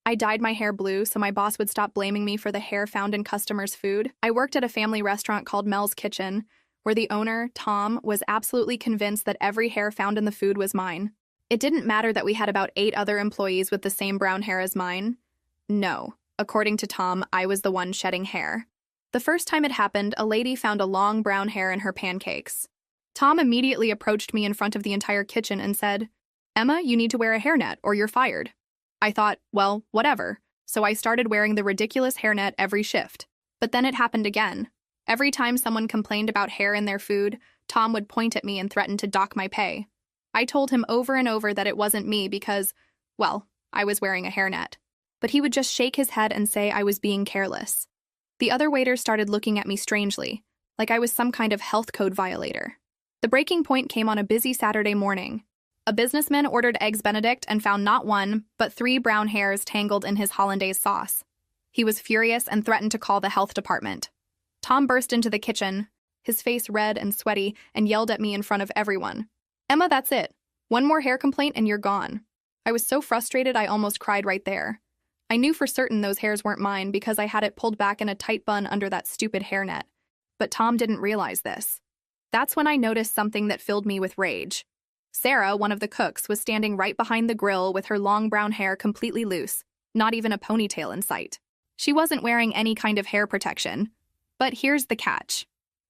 I dyed my hair blue so my boss would stop blaming me for the hair found in customers' food. I worked at a family restaurant called Mel's Kitchen, where the owner, Tom, was absolutely convinced that every hair found in the food was mine. It didn't matter that we had about 8 other employees with the same brown hair as mine. No, according to Tom, I was the one shedding hair. The first time it happened, a lady found a long brown hair in her pancakes. Tom immediately approached me in front of the entire kitchen and said, "Emma, you need to wear a hairnet or you're fired." I thought, well, whatever, so I started wearing the ridiculous hairnet every shift. But then it happened again. Every time someone complained about hair in their food, Tom would point at me and threaten to dock my pay. I told him over and over that it wasn't me because, well, I was wearing a hairnet. But he would just shake his head and say I was being careless. The other waiters started looking at me strangely, like I was some kind of health code violator. The breaking point came on a busy Saturday morning. A businessman ordered Eggs Benedict and found not one, but 3 brown hairs tangled in his hollandaise sauce. He was furious and threatened to call the health department. Tom burst into the kitchen, his face red and sweaty, and yelled at me in front of everyone. "Emma, that's it. One more hair complaint and you're gone." I was so frustrated I almost cried right there. I knew for certain those hairs weren't mine because I had it pulled back in a tight bun under that stupid hairnet. But Tom didn't realize this. That's when I noticed something that filled me with rage. Sarah, one of the cooks, was standing right behind the grill with her long brown hair completely loose, not even a ponytail in sight. She wasn't wearing any kind of hair protection. But here's the catch.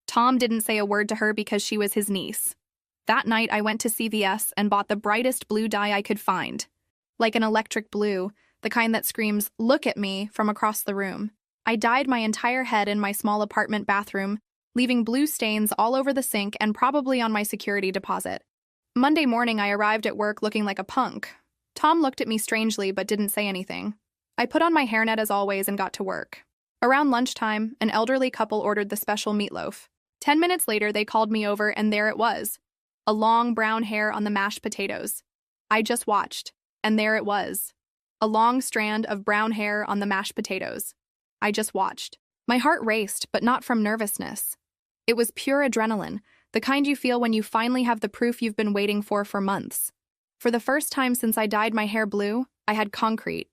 Tom didn't say a word to her because she was his niece. That night I went to CVS and bought the brightest blue dye I could find. Like an electric blue, the kind that screams, "Look at me," from across the room. I dyed my entire head in my small apartment bathroom, leaving blue stains all over the sink and probably on my security deposit. Monday morning I arrived at work looking like a punk. Tom looked at me strangely but didn't say anything. I put on my hairnet as always and got to work. Around lunchtime, an elderly couple ordered the special meatloaf. 10 minutes later, they called me over, and there it was. A long brown hair on the mashed potatoes. I just watched, and there it was. A long strand of brown hair on the mashed potatoes. I just watched. My heart raced, but not from nervousness. It was pure adrenaline, the kind you feel when you finally have the proof you've been waiting for months. For the first time since I dyed my hair blue, I had concrete,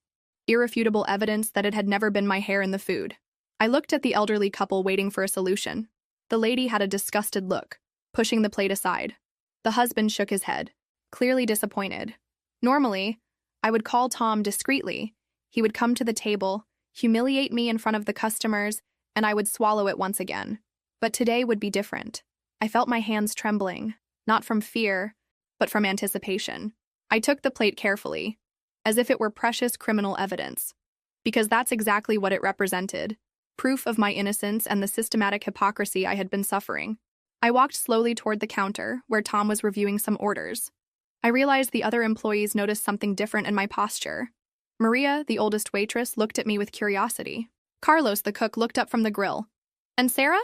irrefutable evidence that it had never been my hair in the food. I looked at the elderly couple waiting for a solution. The lady had a disgusted look, pushing the plate aside. The husband shook his head, clearly disappointed. Normally, I would call Tom discreetly. He would come to the table, humiliate me in front of the customers, and I would swallow it once again. But today would be different. I felt my hands trembling, not from fear, but from anticipation. I took the plate carefully, as if it were precious criminal evidence, because that's exactly what it represented, proof of my innocence and the systematic hypocrisy I had been suffering. I walked slowly toward the counter, where Tom was reviewing some orders. I realized the other employees noticed something different in my posture. Maria, the oldest waitress, looked at me with curiosity. Carlos, the cook, looked up from the grill. And Sarah?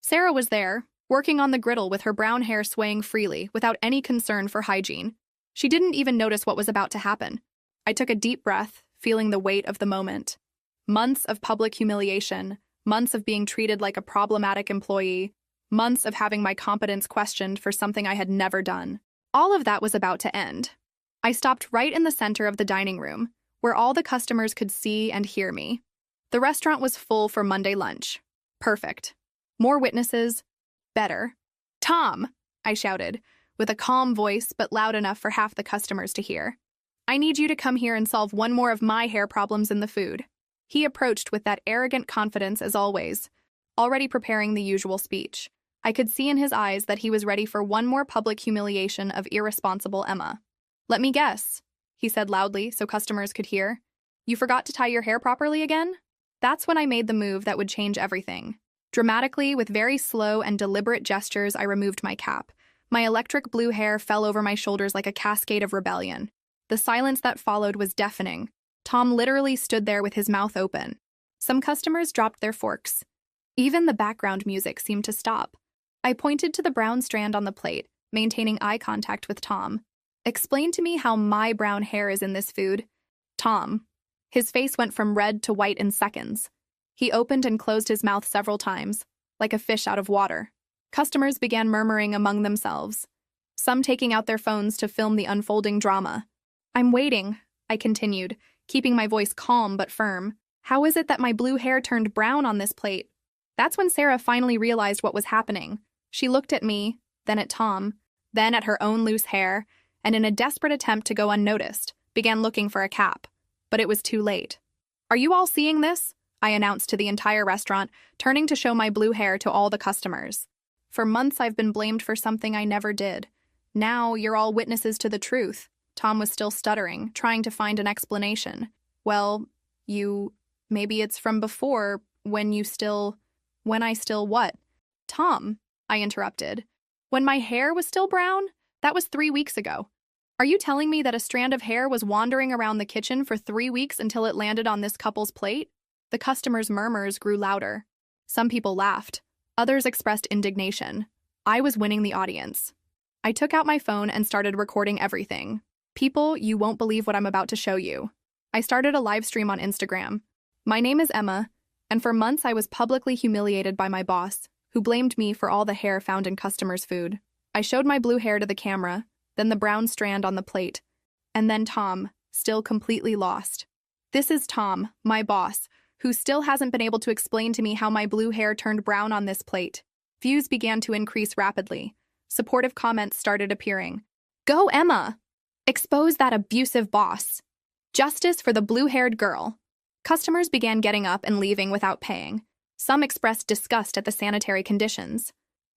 Sarah was there, working on the griddle with her brown hair swaying freely, without any concern for hygiene. She didn't even notice what was about to happen. I took a deep breath, feeling the weight of the moment. Months of public humiliation, months of being treated like a problematic employee, months of having my competence questioned for something I had never done. All of that was about to end. I stopped right in the center of the dining room, where all the customers could see and hear me. The restaurant was full for Monday lunch. Perfect. More witnesses. Better. "Tom!" I shouted, with a calm voice but loud enough for half the customers to hear. "I need you to come here and solve one more of my hair problems in the food." He approached with that arrogant confidence as always, already preparing the usual speech. I could see in his eyes that he was ready for one more public humiliation of irresponsible Emma. "Let me guess," he said loudly so customers could hear. "You forgot to tie your hair properly again?" That's when I made the move that would change everything. Dramatically, with very slow and deliberate gestures, I removed my cap. My electric blue hair fell over my shoulders like a cascade of rebellion. The silence that followed was deafening. Tom literally stood there with his mouth open. Some customers dropped their forks. Even the background music seemed to stop. I pointed to the brown strand on the plate, maintaining eye contact with Tom. "Explain to me how my brown hair is in this food." Tom. His face went from red to white in seconds. He opened and closed his mouth several times, like a fish out of water. Customers began murmuring among themselves, some taking out their phones to film the unfolding drama. "I'm waiting," I continued, keeping my voice calm but firm. How is it that my blue hair turned brown on this plate? That's when Sarah finally realized what was happening. She looked at me, then at Tom, then at her own loose hair, and in a desperate attempt to go unnoticed, began looking for a cap. But it was too late. "Are you all seeing this?" I announced to the entire restaurant, turning to show my blue hair to all the customers. "For months I've been blamed for something I never did. Now you're all witnesses to the truth." Tom was still stuttering, trying to find an explanation. "Well, maybe it's from before, when I still what?" "Tom," I interrupted. "When my hair was still brown? That was 3 weeks ago. Are you telling me that a strand of hair was wandering around the kitchen for 3 weeks until it landed on this couple's plate?" The customers' murmurs grew louder. Some people laughed. Others expressed indignation. I was winning the audience. I took out my phone and started recording everything. "People, you won't believe what I'm about to show you." I started a live stream on Instagram. "My name is Emma, and for months I was publicly humiliated by my boss, who blamed me for all the hair found in customers' food. I showed my blue hair to the camera, then the brown strand on the plate, and then Tom, still completely lost. This is Tom, my boss, who still hasn't been able to explain to me how my blue hair turned brown on this plate." Views began to increase rapidly. Supportive comments started appearing. "Go, Emma! Expose that abusive boss! Justice for the blue-haired girl!" Customers began getting up and leaving without paying. Some expressed disgust at the sanitary conditions.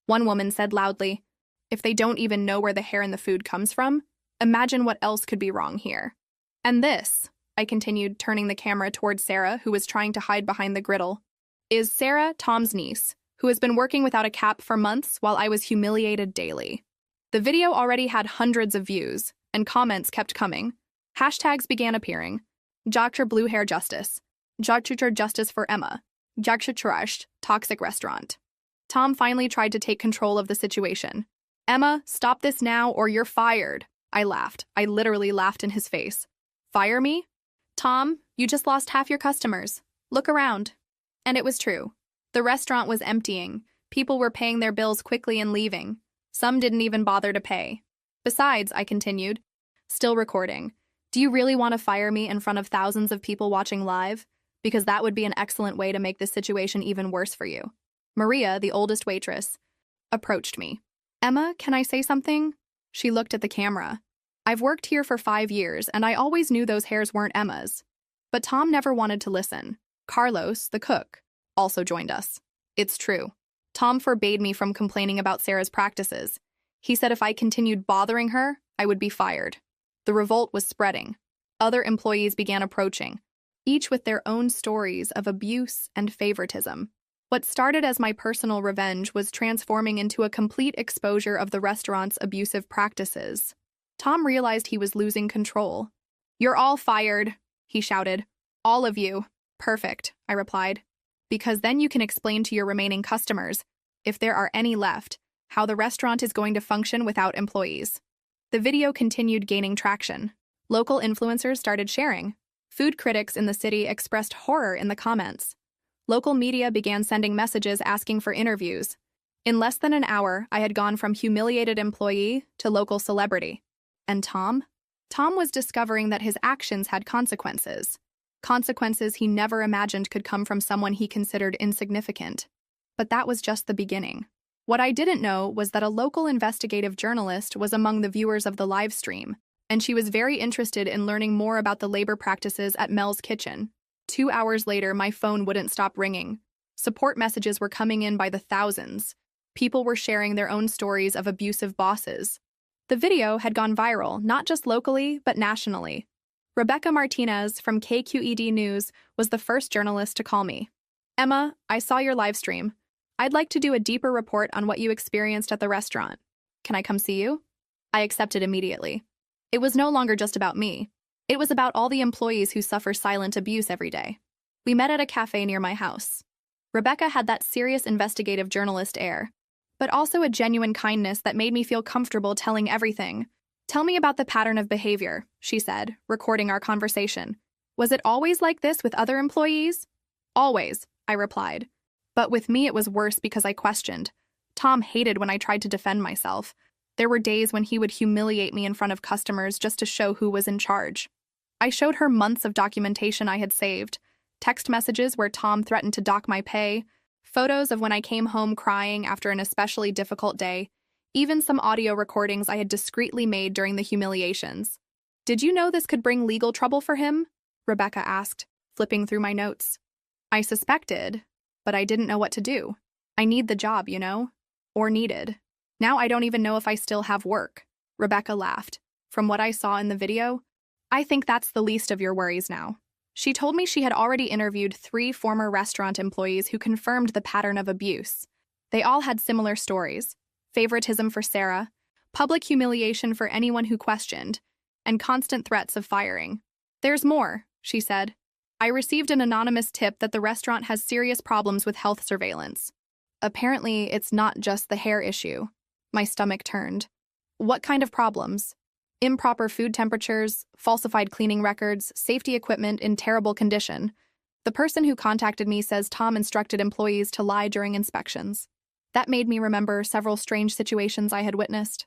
One woman said loudly, "If they don't even know where the hair in the food comes from, imagine what else could be wrong here." "And this," I continued, turning the camera towards Sarah, who was trying to hide behind the griddle, "is Sarah, Tom's niece, who has been working without a cap for months while I was humiliated daily." The video already had hundreds of views, and comments kept coming. Hashtags began appearing. "Dr. Blue Hair Justice," "Dr. Justice for Emma," "Dr. Trash, Toxic Restaurant." Tom finally tried to take control of the situation. "Emma, stop this now or you're fired." I laughed. I literally laughed in his face. "Fire me? Tom, you just lost half your customers. Look around." And it was true. The restaurant was emptying. People were paying their bills quickly and leaving. Some didn't even bother to pay. "Besides," I continued, still recording, "do you really want to fire me in front of thousands of people watching live? Because that would be an excellent way to make this situation even worse for you." Maria, the oldest waitress, approached me. "Emma, can I say something?" She looked at the camera. "I've worked here for 5 years, and I always knew those hairs weren't Emma's." But Tom never wanted to listen. Carlos, the cook, also joined us. It's true. Tom forbade me from complaining about Sarah's practices. He said if I continued bothering her, I would be fired. The revolt was spreading. Other employees began approaching, each with their own stories of abuse and favoritism. What started as my personal revenge was transforming into a complete exposure of the restaurant's abusive practices. Tom realized he was losing control. "You're all fired," he shouted. "All of you." "Perfect," I replied. "Because then you can explain to your remaining customers, if there are any left, how the restaurant is going to function without employees." The video continued gaining traction. Local influencers started sharing. Food critics in the city expressed horror in the comments. Local media began sending messages asking for interviews. In less than an hour, I had gone from humiliated employee to local celebrity. And Tom? Tom was discovering that his actions had consequences. Consequences he never imagined could come from someone he considered insignificant. But that was just the beginning. What I didn't know was that a local investigative journalist was among the viewers of the live stream, and she was very interested in learning more about the labor practices at Mel's Kitchen. 2 hours later, my phone wouldn't stop ringing. Support messages were coming in by the thousands. People were sharing their own stories of abusive bosses. The video had gone viral, not just locally, but nationally. Rebecca Martinez from KQED News was the first journalist to call me. "Emma, I saw your live stream. I'd like to do a deeper report on what you experienced at the restaurant. Can I come see you?" I accepted immediately. It was no longer just about me. It was about all the employees who suffer silent abuse every day. We met at a cafe near my house. Rebecca had that serious investigative journalist air, but also a genuine kindness that made me feel comfortable telling everything. "Tell me about the pattern of behavior," she said, recording our conversation. "Was it always like this with other employees?" "Always," I replied. But with me it was worse because I questioned. Tom hated when I tried to defend myself. There were days when he would humiliate me in front of customers just to show who was in charge. I showed her months of documentation I had saved, text messages where Tom threatened to dock my pay, photos of when I came home crying after an especially difficult day, even some audio recordings I had discreetly made during the humiliations. "Did you know this could bring legal trouble for him?" Rebecca asked, flipping through my notes. I suspected, but I didn't know what to do. I need the job, you know? Or needed. Now I don't even know if I still have work. Rebecca laughed. From what I saw in the video, I think that's the least of your worries now. She told me she had already interviewed 3 former restaurant employees who confirmed the pattern of abuse. They all had similar stories: favoritism for Sarah, public humiliation for anyone who questioned, and constant threats of firing. "There's more," she said. "I received an anonymous tip that the restaurant has serious problems with health surveillance. Apparently, it's not just the hair issue." My stomach turned. "What kind of problems?" "Improper food temperatures, falsified cleaning records, safety equipment in terrible condition. The person who contacted me says Tom instructed employees to lie during inspections." That made me remember several strange situations I had witnessed.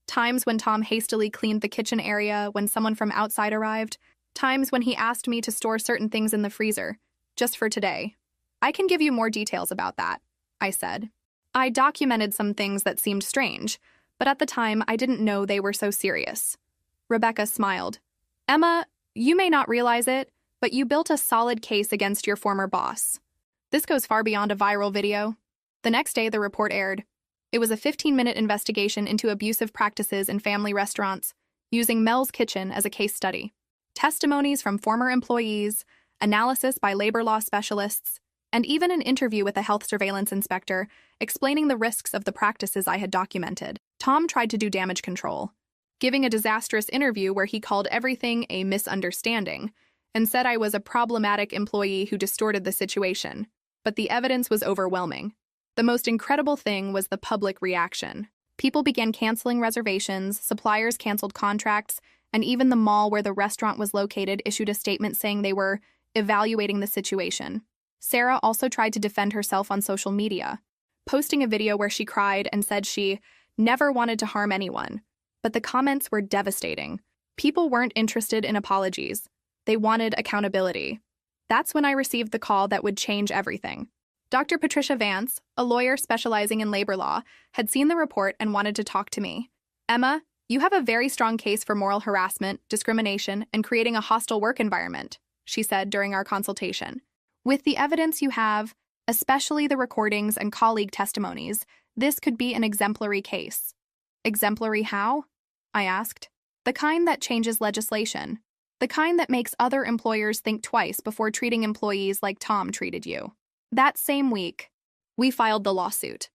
Times when Tom hastily cleaned the kitchen area when someone from outside arrived. Times when he asked me to store certain things in the freezer, just for today. "I can give you more details about that," I said. I documented some things that seemed strange, but at the time I didn't know they were so serious. Rebecca smiled. "Emma, you may not realize it, but you built a solid case against your former boss. This goes far beyond a viral video." The next day, the report aired. It was a 15-minute investigation into abusive practices in family restaurants, using Mel's Kitchen as a case study. Testimonies from former employees, analysis by labor law specialists, and even an interview with a health surveillance inspector explaining the risks of the practices I had documented. Tom tried to do damage control, giving a disastrous interview where he called everything a misunderstanding and said I was a problematic employee who distorted the situation. But the evidence was overwhelming. The most incredible thing was the public reaction. People began canceling reservations, suppliers canceled contracts, and even the mall where the restaurant was located issued a statement saying they were evaluating the situation. Sarah also tried to defend herself on social media, posting a video where she cried and said she never wanted to harm anyone. But the comments were devastating. People weren't interested in apologies. They wanted accountability. That's when I received the call that would change everything. Dr. Patricia Vance, a lawyer specializing in labor law, had seen the report and wanted to talk to me. "Emma, you have a very strong case for moral harassment, discrimination, and creating a hostile work environment," she said during our consultation. "With the evidence you have, especially the recordings and colleague testimonies, this could be an exemplary case." "Exemplary how?" I asked. "The kind that changes legislation. The kind that makes other employers think twice before treating employees like Tom treated you." That same week, we filed the lawsuit.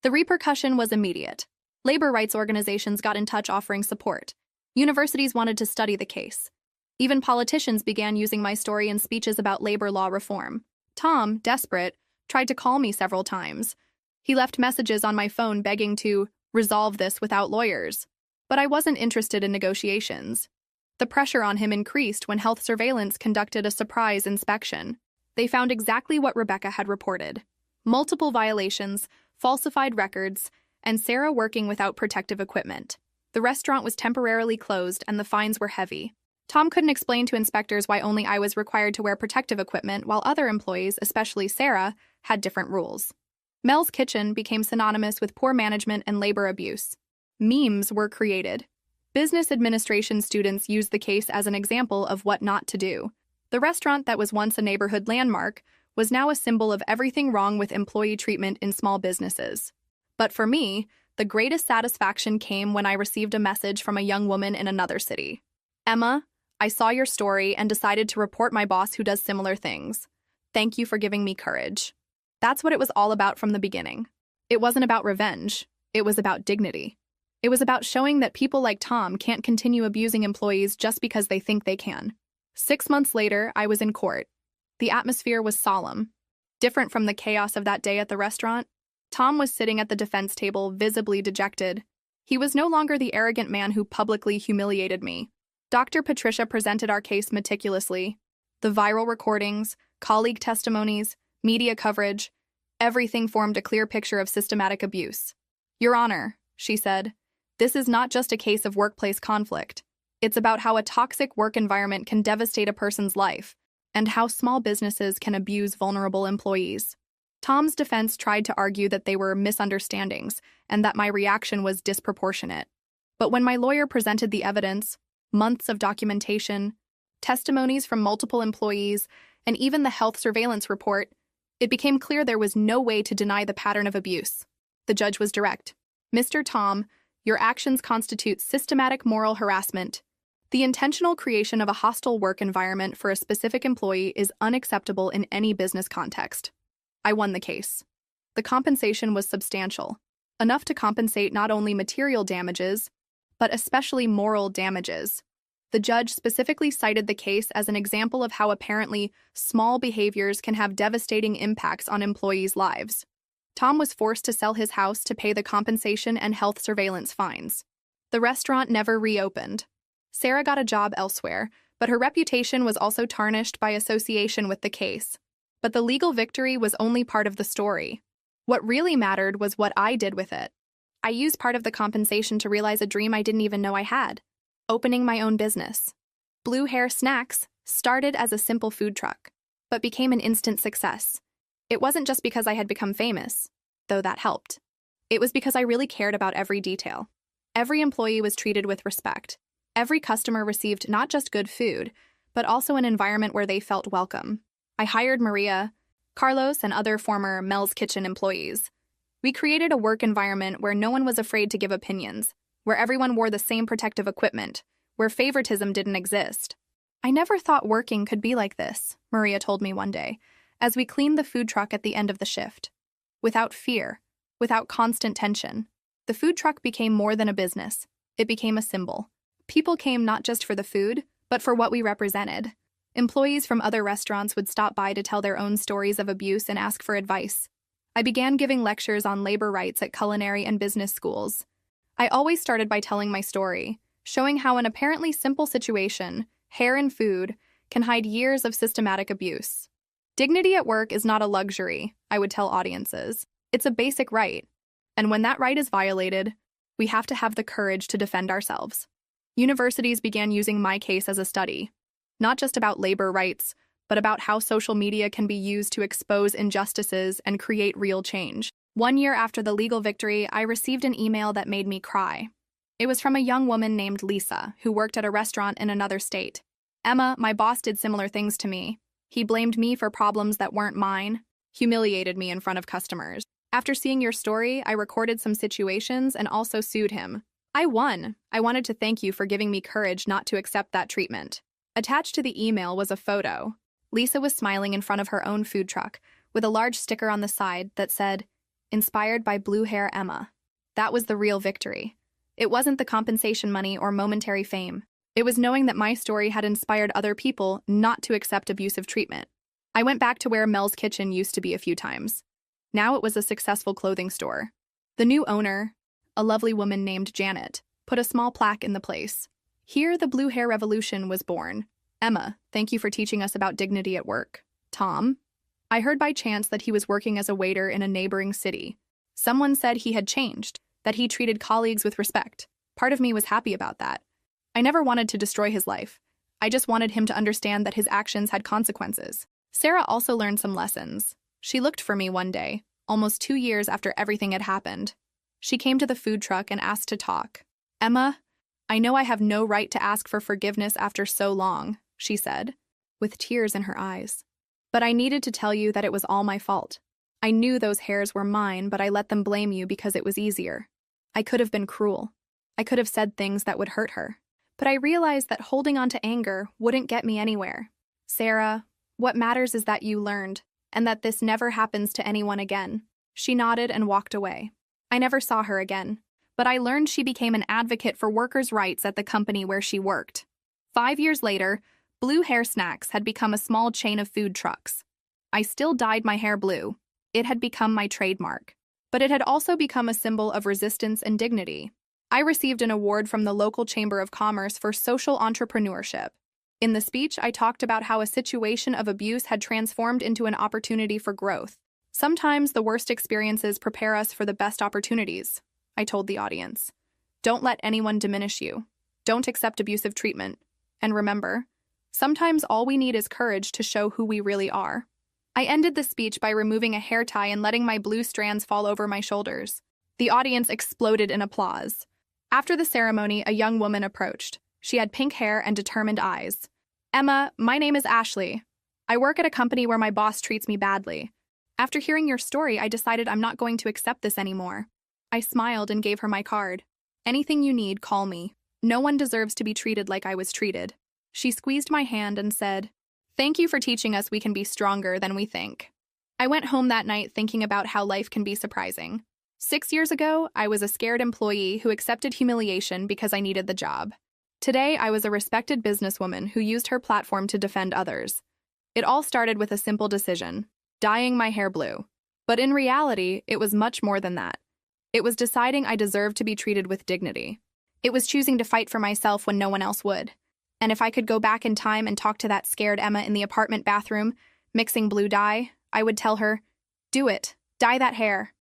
The repercussion was immediate. Labor rights organizations got in touch offering support. Universities wanted to study the case. Even politicians began using my story in speeches about labor law reform. Tom, desperate, tried to call me several times. He left messages on my phone begging to resolve this without lawyers. But I wasn't interested in negotiations. The pressure on him increased when health surveillance conducted a surprise inspection. They found exactly what Rebecca had reported: multiple violations, falsified records, and Sarah working without protective equipment. The restaurant was temporarily closed and the fines were heavy. Tom couldn't explain to inspectors why only I was required to wear protective equipment while other employees, especially Sarah, had different rules. Mel's Kitchen became synonymous with poor management and labor abuse. Memes were created. Business administration students used the case as an example of what not to do. The restaurant that was once a neighborhood landmark was now a symbol of everything wrong with employee treatment in small businesses. But for me, the greatest satisfaction came when I received a message from a young woman in another city. "Emma, I saw your story and decided to report my boss who does similar things. Thank you for giving me courage." That's what it was all about from the beginning. It wasn't about revenge. It was about dignity. It was about showing that people like Tom can't continue abusing employees just because they think they can. 6 months later, I was in court. The atmosphere was solemn. Different from the chaos of that day at the restaurant, Tom was sitting at the defense table, visibly dejected. He was no longer the arrogant man who publicly humiliated me. Dr. Patricia presented our case meticulously. The viral recordings, colleague testimonies, media coverage, everything formed a clear picture of systematic abuse. "Your Honor," she said, "this is not just a case of workplace conflict. It's about how a toxic work environment can devastate a person's life and how small businesses can abuse vulnerable employees. Tom's defense tried to argue that they were misunderstandings and that my reaction was disproportionate. But when my lawyer presented the evidence, months of documentation, testimonies from multiple employees, and even the health surveillance report, it became clear there was no way to deny the pattern of abuse. The judge was direct. Mr. Tom, your actions constitute systematic moral harassment. The intentional creation of a hostile work environment for a specific employee is unacceptable in any business context. I won the case. The compensation was substantial, enough to compensate not only material damages, but especially moral damages. The judge specifically cited the case as an example of how apparently small behaviors can have devastating impacts on employees' lives. Tom was forced to sell his house to pay the compensation and health surveillance fines. The restaurant never reopened. Sarah got a job elsewhere, but her reputation was also tarnished by association with the case. But the legal victory was only part of the story. What really mattered was what I did with it. I used part of the compensation to realize a dream I didn't even know I had: opening my own business. Blue Hair Snacks started as a simple food truck, but became an instant success. It wasn't just because I had become famous, though that helped. It was because I really cared about every detail. Every employee was treated with respect. Every customer received not just good food, but also an environment where they felt welcome. I hired Maria, Carlos, and other former Mel's Kitchen employees. We created a work environment where no one was afraid to give opinions, where everyone wore the same protective equipment, where favoritism didn't exist. I never thought working could be like this, Maria told me one day, as we cleaned the food truck at the end of the shift. Without fear, without constant tension, the food truck became more than a business. It became a symbol. People came not just for the food, but for what we represented. Employees from other restaurants would stop by to tell their own stories of abuse and ask for advice. I began giving lectures on labor rights at culinary and business schools. I always started by telling my story, showing how an apparently simple situation, hair and food, can hide years of systematic abuse. Dignity at work is not a luxury, I would tell audiences. It's a basic right. And when that right is violated, we have to have the courage to defend ourselves. Universities began using my case as a study, not just about labor rights, but about how social media can be used to expose injustices and create real change. 1 year after the legal victory, I received an email that made me cry. It was from a young woman named Lisa, who worked at a restaurant in another state. Emma, my boss, did similar things to me. He blamed me for problems that weren't mine, humiliated me in front of customers. After seeing your story, I recorded some situations and also sued him. I won. I wanted to thank you for giving me courage not to accept that treatment. Attached to the email was a photo. Lisa was smiling in front of her own food truck, with a large sticker on the side that said, "Inspired by Blue Hair Emma." That was the real victory. It wasn't the compensation money or momentary fame. It was knowing that my story had inspired other people not to accept abusive treatment. I went back to where Mel's Kitchen used to be a few times. Now it was a successful clothing store. The new owner, a lovely woman named Janet, put a small plaque in the place. Here, the Blue Hair Revolution was born. Emma, thank you for teaching us about dignity at work. Tom, I heard by chance that he was working as a waiter in a neighboring city. Someone said he had changed, that he treated colleagues with respect. Part of me was happy about that. I never wanted to destroy his life. I just wanted him to understand that his actions had consequences. Sarah also learned some lessons. She looked for me one day, almost 2 years after everything had happened. She came to the food truck and asked to talk. "Emma, I know I have no right to ask for forgiveness after so long," she said, with tears in her eyes. "But I needed to tell you that it was all my fault. I knew those hairs were mine, but I let them blame you because it was easier. I could have been cruel. I could have said things that would hurt her. But I realized that holding on to anger wouldn't get me anywhere. Sarah, what matters is that you learned, and that this never happens to anyone again." She nodded and walked away. I never saw her again, but I learned she became an advocate for workers' rights at the company where she worked. 5 years later, Blue Hair Snacks had become a small chain of food trucks. I still dyed my hair blue. It had become my trademark. But it had also become a symbol of resistance and dignity. I received an award from the local Chamber of Commerce for social entrepreneurship. In the speech, I talked about how a situation of abuse had transformed into an opportunity for growth. Sometimes the worst experiences prepare us for the best opportunities, I told the audience. Don't let anyone diminish you. Don't accept abusive treatment. And remember, sometimes all we need is courage to show who we really are. I ended the speech by removing a hair tie and letting my blue strands fall over my shoulders. The audience exploded in applause. After the ceremony, a young woman approached. She had pink hair and determined eyes. "Emma, my name is Ashley. I work at a company where my boss treats me badly. After hearing your story, I decided I'm not going to accept this anymore." I smiled and gave her my card. "Anything you need, call me. No one deserves to be treated like I was treated." She squeezed my hand and said, "Thank you for teaching us we can be stronger than we think." I went home that night thinking about how life can be surprising. 6 years ago, I was a scared employee who accepted humiliation because I needed the job. Today, I was a respected businesswoman who used her platform to defend others. It all started with a simple decision: dyeing my hair blue. But in reality, it was much more than that. It was deciding I deserved to be treated with dignity. It was choosing to fight for myself when no one else would. And if I could go back in time and talk to that scared Emma in the apartment bathroom, mixing blue dye, I would tell her, "Do it. Dye that hair.